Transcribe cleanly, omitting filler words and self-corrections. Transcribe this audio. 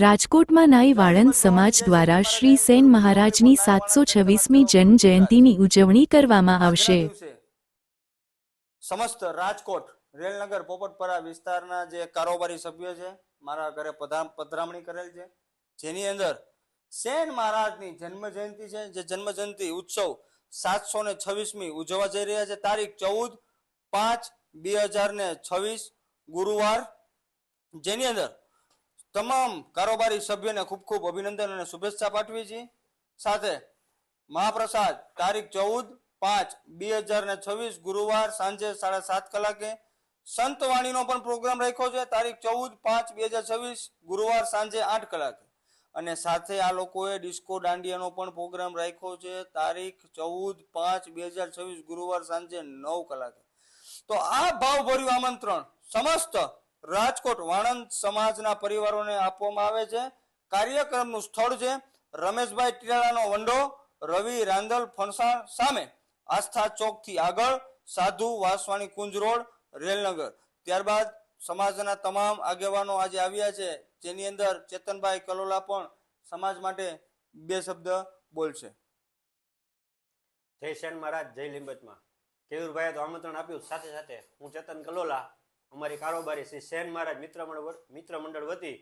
રાજકોટમાં નાઈ વાળંદ સમાજ દ્વારા શ્રી સેન મહારાજની 726મી જન્મ જયંતિની ઉજવણી કરવામાં આવશે। સમસ્ત રાજકોટ રેલનગર પોપટપરા વિસ્તારના જે કારોબારી સભ્યો છે મારા ઘરે પધરામણી કરેલ છે, જેની અંદર સેન મહારાજની જન્મ જયંતિ છે, જે જન્મ જયંતિ ઉત્સવ 726મી ઉજવવા જઈ રહ્યા છે। તારીખ 14/5/2026 ગુરુવાર, જેની અંદર તમામ કારોબારી સભ્યોને ખૂબ ખૂબ અભિનંદન અને શુભેચ્છા પાઠવી છે। સાથે મહાપ્રસાદ તારીખ 14/5/2026 ગુરુવાર સાંજે 7:30 કલાકે સંતવાણીનો પણ પ્રોગ્રામ રાખ્યો છે, તારીખ 14/5/2026 ગુરુવાર સાંજે 8 કલાકે। અને સાથે આ લોકોએ ડિસ્કો દાંડિયાનો પણ પ્રોગ્રામ રાખ્યો છે, તારીખ 14/5/2026 ગુરુવાર સાંજે 9 કલાકે। તો આ ભાવભર્યું આમંત્રણ સમસ્ત રાજકોટ વાણંદ સમાજના પરિવારોને આપવામાં આવે છે। કાર્યક્રમનું સ્થળ છે રમેશભાઈ ટીરાળાનો વંડો, રવિ રાંદલ ફણસાણ સામે, આસ્થા ચોક થી આગળ, સાધુ વાસવાણી કુંજ રોડ, રેલનગર। ત્યારબાદ સમાજના તમામ આગેવાનો આજે આવ્યા છે, જેની અંદર ચેતનભાઈ કલોલા પણ સમાજ માટે 2 શબ્દ બોલશે। જય સેન મહારાજ, જય લીંબચમાં। કેયુરભાઈએ તો આમંત્રણ આપ્યું, સાથે સાથે હું ચેતન કલોલા અમારી કારોબારી શ્રી સેન મહારાજ મિત્ર મંડળ વતી